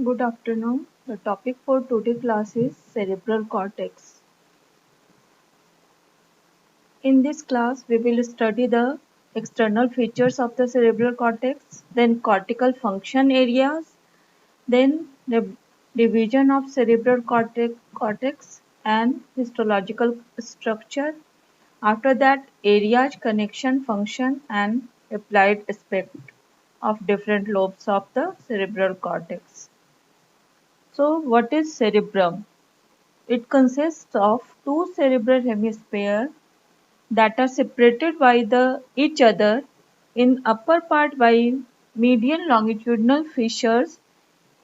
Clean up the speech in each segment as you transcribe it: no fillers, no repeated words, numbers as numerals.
Good afternoon. The topic for today class is cerebral cortex. In this class, we will study the external features of the cerebral cortex, then cortical function areas, then the division of cerebral cortex and histological structure. After that, areas, connection, function, and applied aspect of different lobes of the cerebral cortex. So, what is cerebrum? It consists of two cerebral hemispheres that are separated by each other in upper part by median longitudinal fissures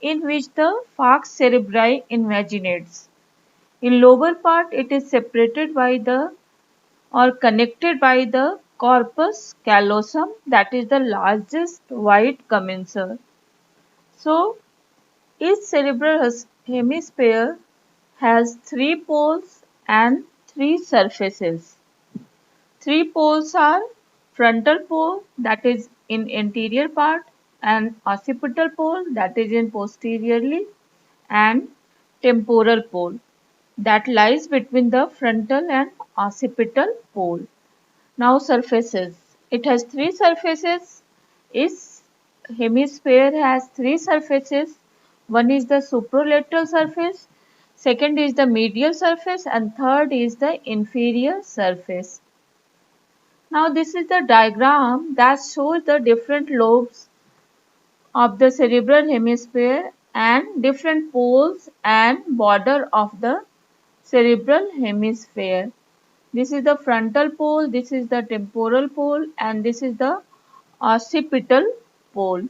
in which the falx cerebri invaginates. In lower part it is separated by the or connected by the corpus callosum, that is the largest white commencer. So each cerebral hemisphere has three poles and three surfaces. Three poles are frontal pole, that is in anterior part, and occipital pole, that is in posteriorly, and temporal pole, that lies between the frontal and occipital pole. Now surfaces. It has three surfaces. Each hemisphere has three surfaces. One is the superolateral surface, second is the medial surface, and third is the inferior surface. Now this is the diagram that shows the different lobes of the cerebral hemisphere and different poles and border of the cerebral hemisphere. This is the frontal pole, this is the temporal pole, and this is the occipital pole.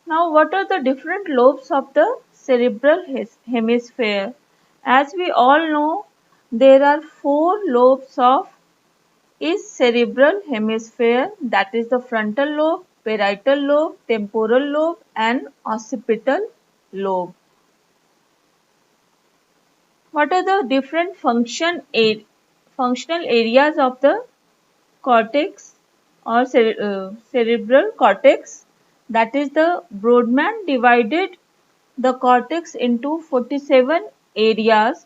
Now what are the different lobes of the cerebral hemisphere? As we all know, there are four lobes of each cerebral hemisphere, that is the frontal lobe, parietal lobe, temporal lobe, and occipital lobe. What are the different functional areas of the cortex or cerebral cortex? That is the Brodmann divided the cortex into 47 areas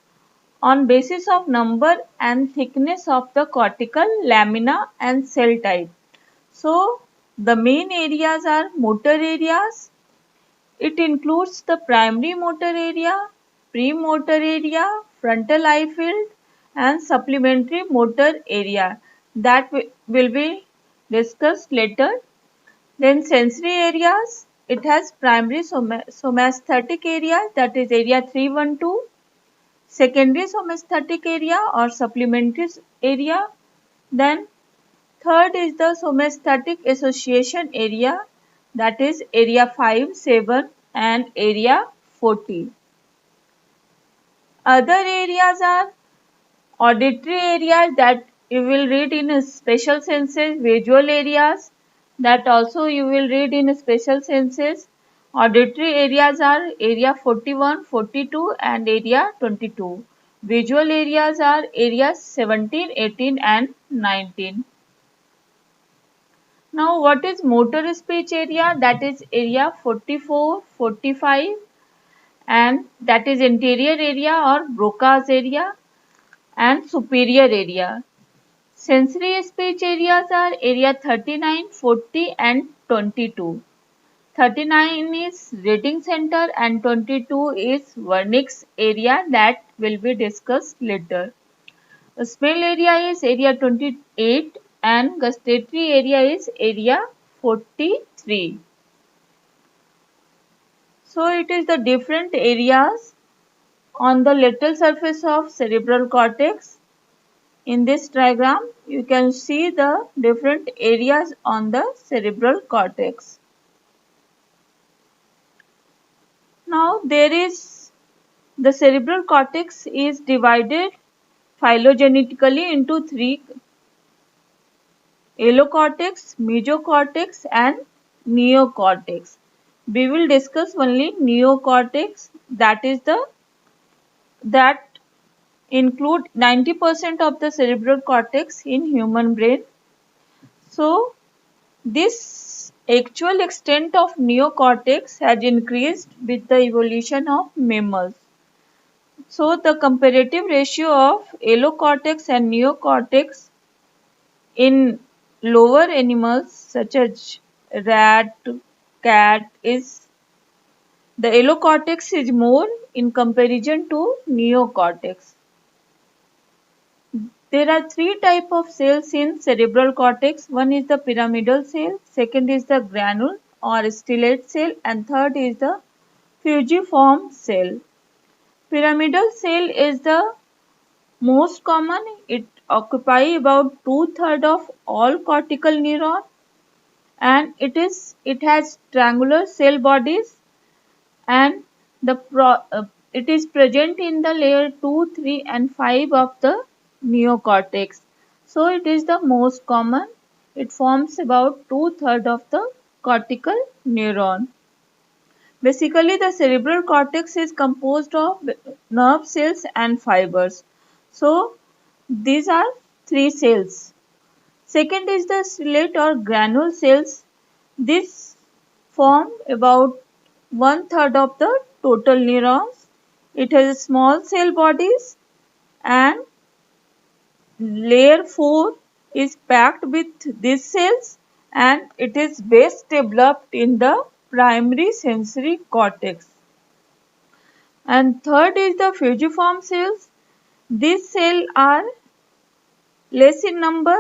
on basis of number and thickness of the cortical lamina and cell type. So, the main areas are motor areas. It includes the primary motor area, premotor area, frontal eye field, and supplementary motor area that will be discussed later. Then sensory areas. It has primary somasthetic area, that is area 312, secondary somasthetic area or supplementary area. Then third is the somasthetic association area, that is area 5, 7 and area 40. Other areas are auditory areas that you will read in special senses, visual areas that also you will read in special senses. Auditory areas are area 41, 42 and area 22. Visual areas are areas 17, 18 and 19. Now what is motor speech area? That is area 44, 45 and that is anterior area or Broca's area and superior area. Sensory speech areas are area 39, 40 and 22. 39 is reading center and 22 is Wernicke's area that will be discussed later. The smell area is area 28 and gustatory area is area 43. So it is the different areas on the lateral surface of cerebral cortex. In this diagram, you can see the different areas on the cerebral cortex. Now there is the cerebral cortex is divided phylogenetically into three: allocortex, mesocortex and neocortex. We will discuss only neocortex, that include 90% of the cerebral cortex in human brain. So this Actual extent of neocortex has increased with the evolution of mammals. So the comparative ratio of allocortex and neocortex in lower animals such as rat, cat is the allocortex is more in comparison to neocortex. There are three types of cells in cerebral cortex. One is the pyramidal cell, second is the granule or stellate cell, and third is the fusiform cell. Pyramidal cell is the most common. It occupies about two-thirds of all cortical neurons, and it has triangular cell bodies, and it is present in the layer 2, 3 and 5 of the neocortex. So it is the most common. It forms about two-thirds of the cortical neuron. Basically, the cerebral cortex is composed of nerve cells and fibers. So these are three cells. Second is the stellate or granule cells. This form about one-third of the total neurons. It has small cell bodies, and layer 4 is packed with these cells, and it is best developed in the primary sensory cortex. And third is the fusiform cells. These cells are less in number,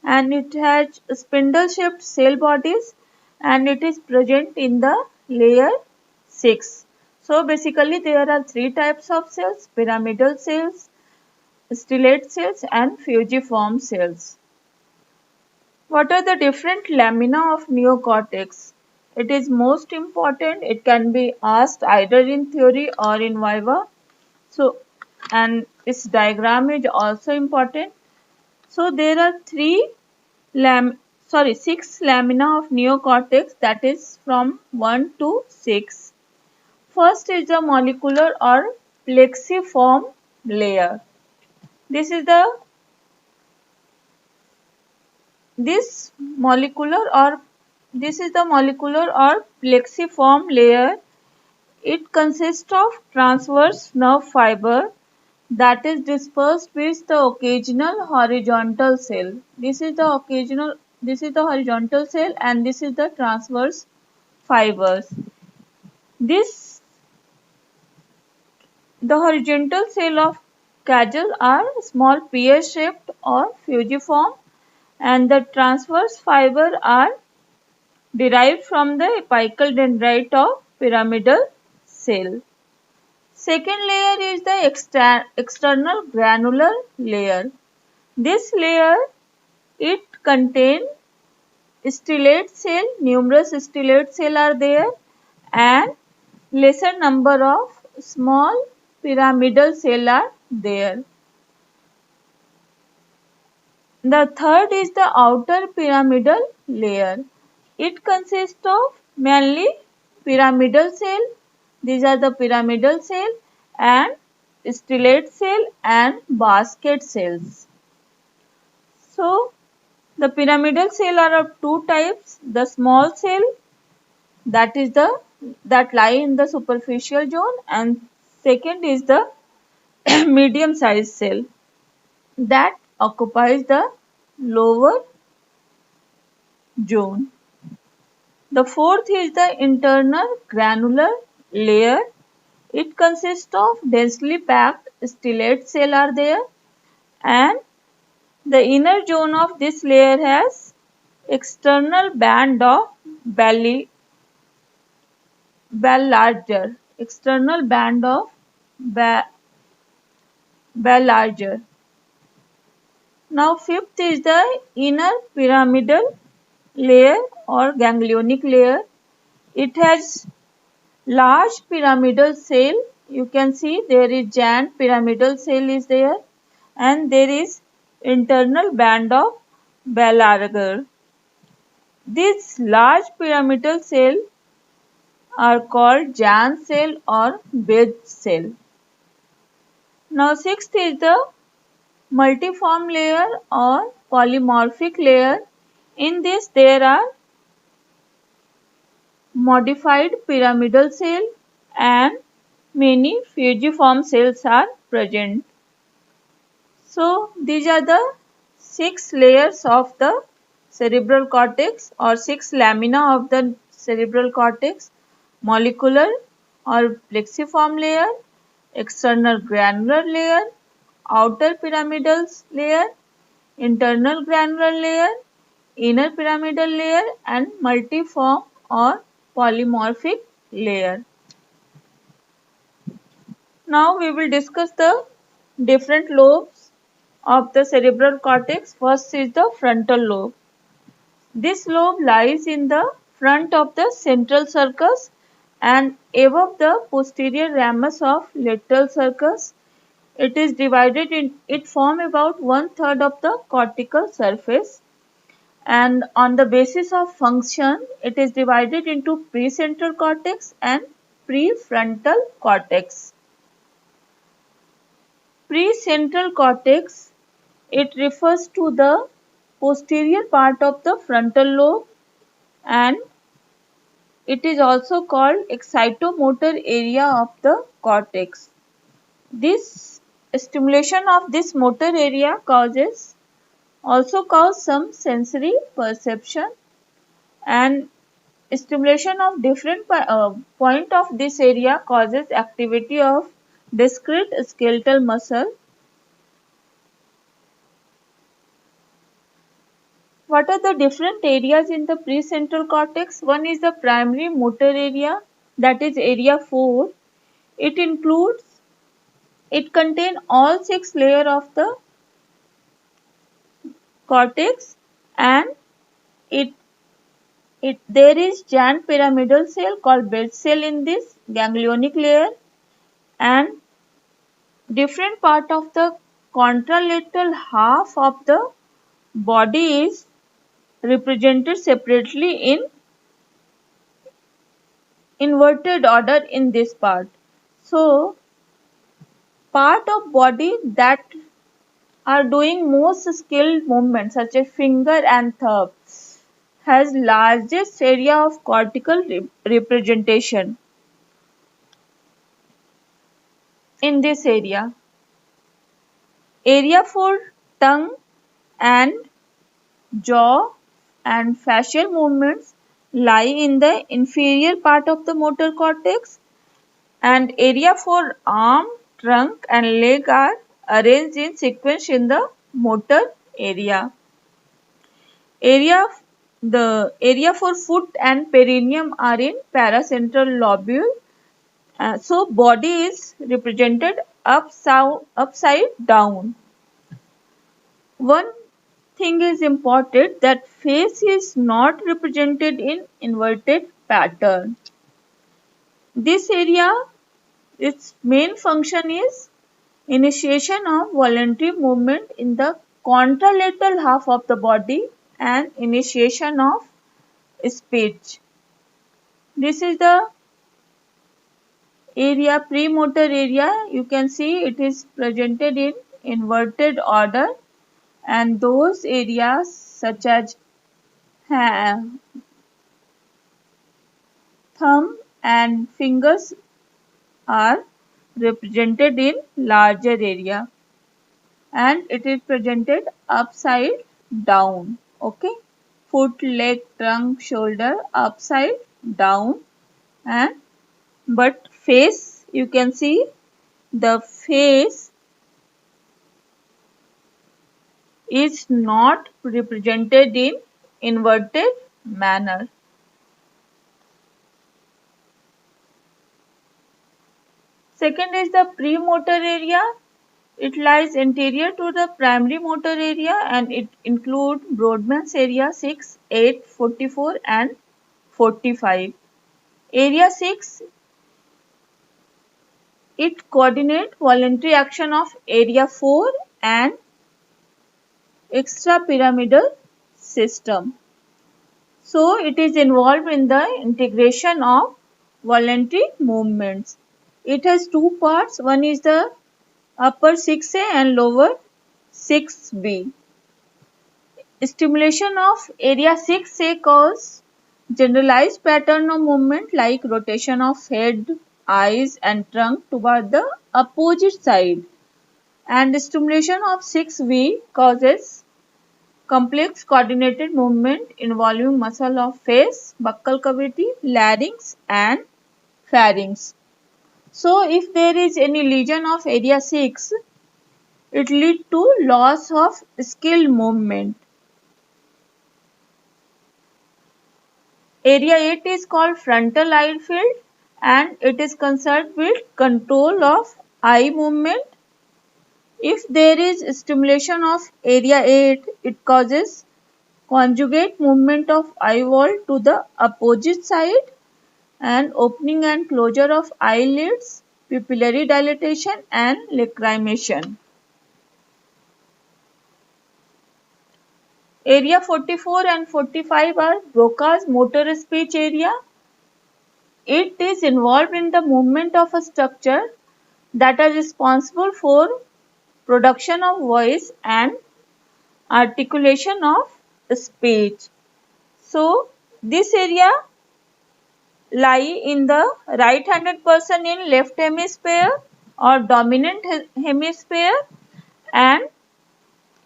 and it has spindle shaped cell bodies, and it is present in the layer 6. So basically there are three types of cells: pyramidal cells, stellate cells and fusiform cells. What are the different lamina of neocortex? It is most important. It can be asked either in theory or in viva. So, and its diagram is also important. So there are six lamina of neocortex, that is from 1 to 6. First is the molecular or plexiform layer. This is the molecular or plexiform layer. It consists of transverse nerve fiber that is dispersed with the occasional horizontal cell. This is the horizontal cell, and this is the transverse fibers. The horizontal cell of Kaggle are small pear-shaped or fusiform, and the transverse fiber are derived from the apical dendrite of pyramidal cell. Second layer is the external granular layer. This layer, it contains stellate cell, numerous stellate cell are there, and lesser number of small pyramidal cell are there. The third is the outer pyramidal layer. It consists of mainly pyramidal cell. These are the pyramidal cell and stellate cell and basket cells. So, the pyramidal cell are of two types. The small cell, that lie in the superficial zone, and second is the medium sized cell that occupies the lower zone. The fourth is the internal granular layer. It consists of densely packed stellate cell are there, and the inner zone of this layer has external band of Ballarger. External band of Ballarger. Now fifth is the inner pyramidal layer or ganglionic layer. It has large pyramidal cell. You can see there is giant pyramidal cell is there, and there is internal band of Ballarger. These large pyramidal cell are called Jann cell or Bethe cell. Now sixth is the multiform layer or polymorphic layer. In this there are modified pyramidal cell, and many fusiform cells are present. So these are the 6 layers of the cerebral cortex or 6 lamina of the cerebral cortex: molecular or plexiform layer, external granular layer, outer pyramidal layer, internal granular layer, inner pyramidal layer, and multiform or polymorphic layer. Now we will discuss the different lobes of the cerebral cortex. First is the frontal lobe. This lobe lies in the front of the central sulcus and above the posterior ramus of lateral sulcus. It forms about 1/3 of the cortical surface, and on the basis of function it is divided into precentral cortex and prefrontal cortex. Precentral cortex, it refers to the posterior part of the frontal lobe, and it is also called excitomotor area of the cortex. This stimulation of this motor area also cause some sensory perception, and stimulation of different point of this area causes activity of discrete skeletal muscle. What are the different areas in the precentral cortex? One is the primary motor area, that is area 4. It contains all 6 layers of the cortex, and it there is giant pyramidal cell called bed cell in this ganglionic layer, and different part of the contralateral half of the body is represented separately in inverted order in this part. So, part of body that are doing most skilled movements such as finger and thumb has largest area of cortical representation in this area. Area for tongue and jaw and facial movements lie in the inferior part of the motor cortex, and area for arm, trunk and leg are arranged in sequence in the motor area. The area for foot and perineum are in paracentral lobule. So body is represented upside down. One thing is important, that face is not represented in inverted pattern. This area, its main function is initiation of voluntary movement in the contralateral half of the body and initiation of speech. This is the area, premotor area. You can see it is presented in inverted order, and those areas such as thumb and fingers are represented in larger area, and it is presented upside down. Okay, foot, leg, trunk, shoulder upside down, and but face, you can see the face is not represented in inverted manner. Second is the premotor area. It lies anterior to the primary motor area, and it includes Brodmann's area 6, 8, 44 and 45. Area 6, it coordinates voluntary action of area 4 and extrapyramidal system. So it is involved in the integration of voluntary movements. It has two parts. One is the upper 6A and lower 6B. Stimulation of area 6A causes Generalized pattern of movement like rotation of head, eyes and trunk toward the opposite side, and stimulation of 6V causes complex coordinated movement involving muscle of face, buccal cavity, larynx and pharynx. So if there is any lesion of area 6, it leads to loss of skilled movement. Area 8 is called frontal eye field and it is concerned with control of eye movement. If there is stimulation of area 8, it causes conjugate movement of eye wall to the opposite side and opening and closure of eyelids, pupillary dilatation and lacrimation. Area 44 and 45 are Broca's motor speech area. It is involved in the movement of a structure that are responsible for production of voice and articulation of speech. So, this area lie in the right-handed person in left hemisphere or dominant hemisphere, and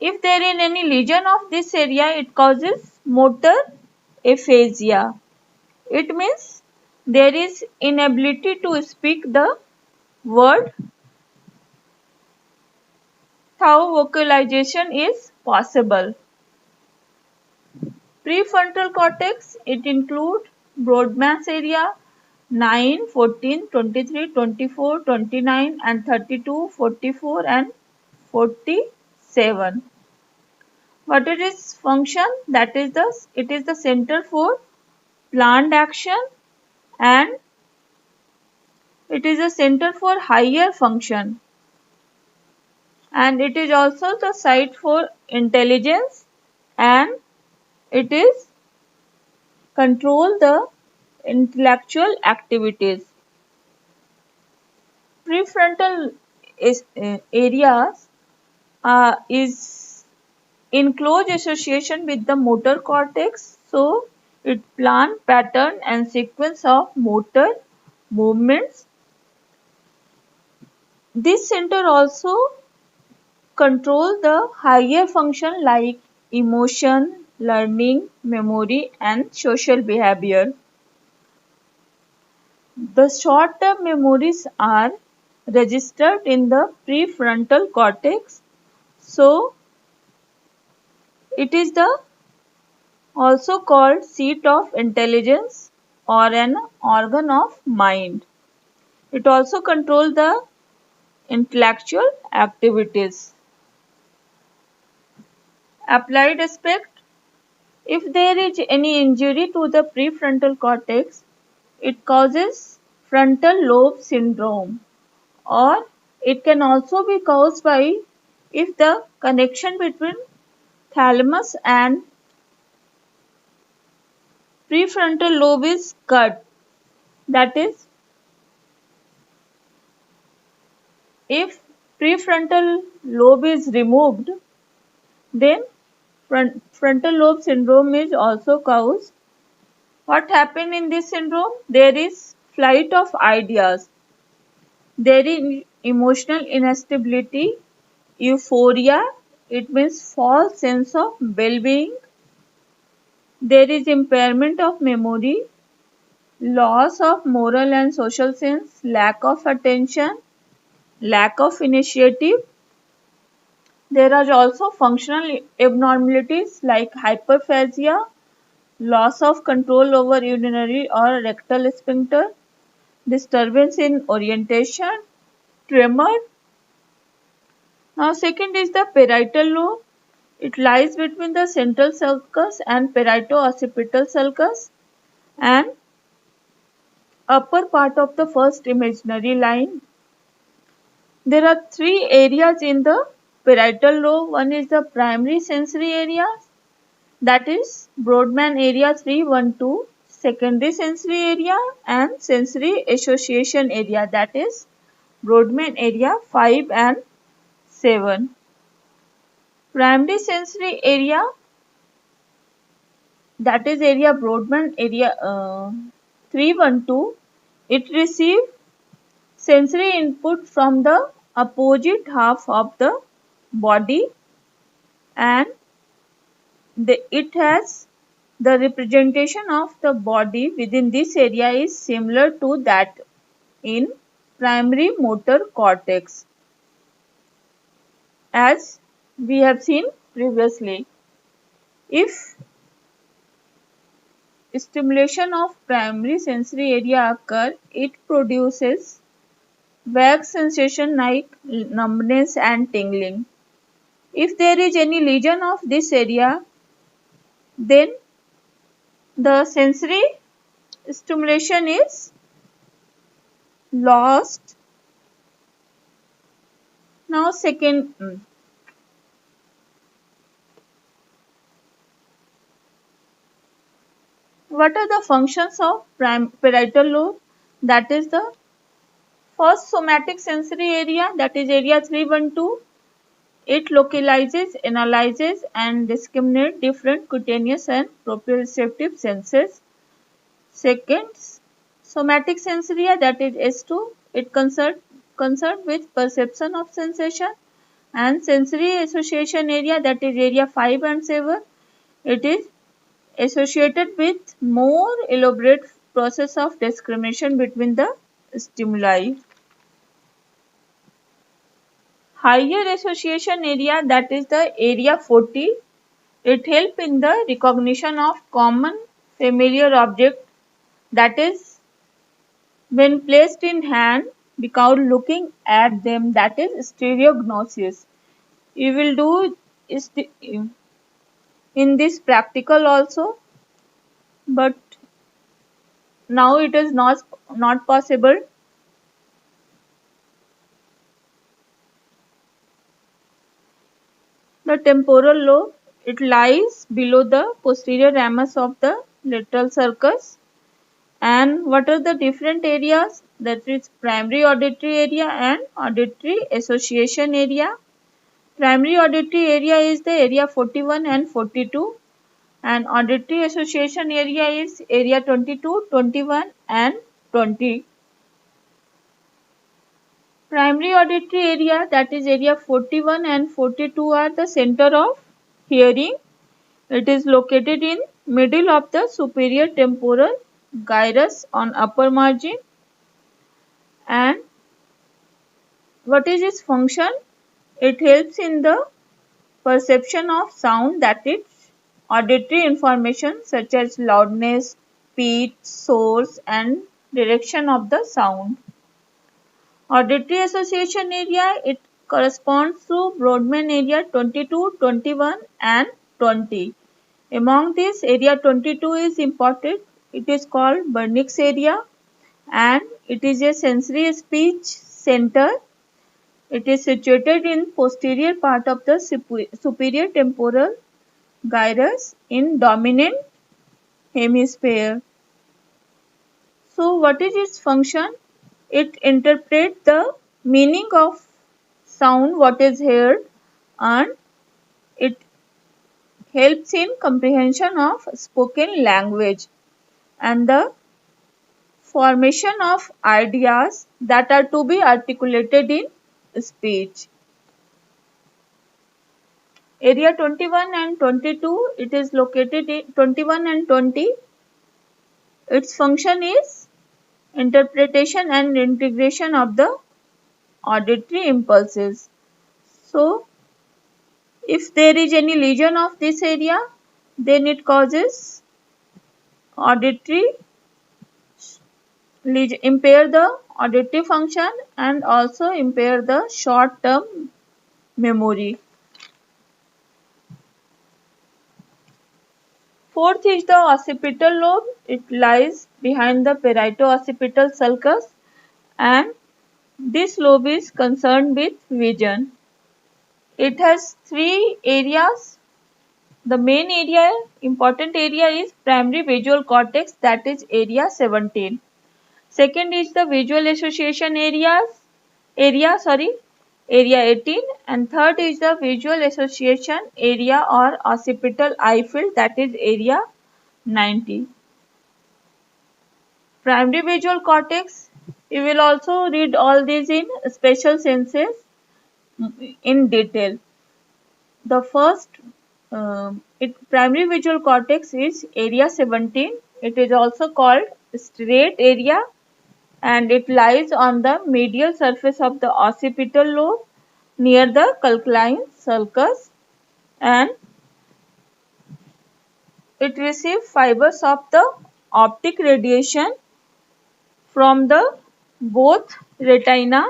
if there is any lesion of this area, it causes motor aphasia. It means there is inability to speak the word, how vocalization is possible. Prefrontal cortex, it includes Brodmann's area 9, 14, 23, 24, 29 and 32, 44 and 47. What is its function? That is it is the center for planned action and it is a center for higher function, and it is also the site for intelligence, and it is control the intellectual activities. Prefrontal areas is in close association with the motor cortex, so it plan pattern and sequence of motor movements. This center also control the higher function like emotion, learning, memory and social behavior. The short-term memories are registered in the prefrontal cortex, so it is the also called seat of intelligence or an organ of mind. It also controls the intellectual activities. Applied aspect. If there is any injury to the prefrontal cortex, it causes frontal lobe syndrome, or it can also be caused by if the connection between thalamus and prefrontal lobe is cut. That is, if prefrontal lobe is removed, then frontal lobe syndrome is also caused. What happens in this syndrome? There is flight of ideas. There is emotional instability, euphoria, it means false sense of well-being. There is impairment of memory, loss of moral and social sense, lack of attention, lack of initiative. There are also functional abnormalities like hyperphagia, loss of control over urinary or rectal sphincter, disturbance in orientation, tremor. Now second is the parietal lobe. It lies between the central sulcus and parieto-occipital sulcus and upper part of the first imaginary line. There are three areas in the parietal lobe. One is the primary sensory area, that is Brodmann area 312, secondary sensory area and sensory association area, that is Brodmann area 5 and 7. Primary sensory area that is area Broadband area 312. It receives sensory input from the opposite half of the body, and it has the representation of the body within this area is similar to that in primary motor cortex, as we have seen previously. If stimulation of primary sensory area occur, it produces vague sensation like numbness and tingling. If there is any lesion of this area, then the sensory stimulation is lost. Now what are the functions of parietal lobe? That is the first somatic sensory area, that is area 312. It localizes, analyzes and discriminates different cutaneous and proprioceptive senses. Second, somatic sensory area, that is S2. It concerned with perception of sensation. And sensory association area, that is area 5 and 7. It is associated with more elaborate process of discrimination between the stimuli. Higher association area, that is the area 40. It helps in the recognition of common familiar object, that is when placed in hand without looking at them, that is stereognosis. You will do in this practical also, but now it is not possible. The temporal lobe, it lies below the posterior ramus of the lateral sulcus. And what are the different areas? That is primary auditory area and auditory association area. Primary auditory area is the area 41 and 42, and auditory association area is area 22, 21 and 20. Primary auditory area, that is area 41 and 42, are the center of hearing. It is located in middle of the superior temporal gyrus on upper margin. And what is its function? It helps in the perception of sound, that is auditory information such as loudness, pitch, source and direction of the sound. Auditory association area, it corresponds to Broadband area 22, 21 and 20. Among these, area 22 is important. It is called Wernicke's area and it is a sensory speech center. It is situated in posterior part of the superior temporal gyrus in dominant hemisphere. So what is its function? It interprets the meaning of sound what is heard, and it helps in comprehension of spoken language and the formation of ideas that are to be articulated in speech. Area 21 and 22, it is located in 21 and 20. Its function is interpretation and integration of the auditory impulses. So, if there is any lesion of this area, then it causes auditory impair the auditory function and also impair the short-term memory. Fourth is the occipital lobe. It lies behind the parieto-occipital sulcus and this lobe is concerned with vision. It has three areas. The main area, important area is primary visual cortex, that is area 17. Second is the visual association area 18, and third is the visual association area or occipital eye field, that is area 90. Primary visual cortex, you will also read all these in special senses in detail. The first, primary visual cortex is area 17. It is also called striate area and it lies on the medial surface of the occipital lobe near the calcaline sulcus, and it receives fibers of the optic radiation from the both retina,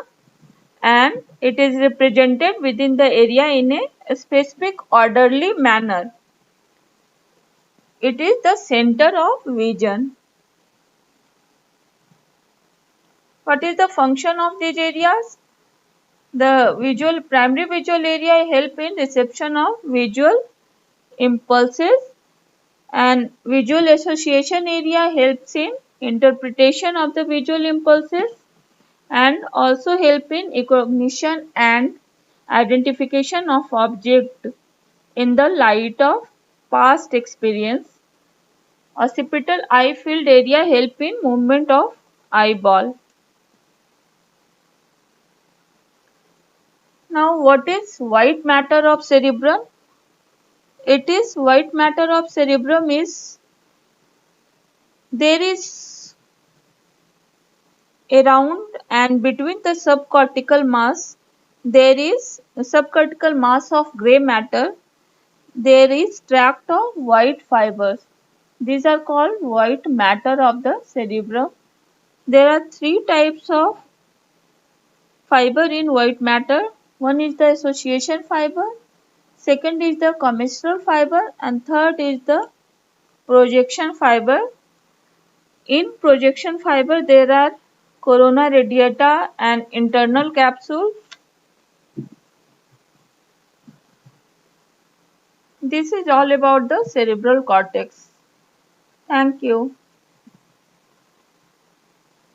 and it is represented within the area in a specific orderly manner. It is the center of vision. What is the function of these areas? The primary visual area help in reception of visual impulses, and visual association area helps in interpretation of the visual impulses and also help in recognition and identification of object in the light of past experience. Occipital eye field area help in movement of eyeball. Now, what is white matter of cerebrum? It is white matter of cerebrum is there is around and between the subcortical mass there is a subcortical mass of grey matter. There is tract of white fibers. These are called white matter of the cerebrum. There are three types of fiber in white matter. One is the association fiber, second is the commissural fiber, and third is the projection fiber. In projection fiber, there are corona radiata and internal capsule. This is all about the cerebral cortex. Thank you.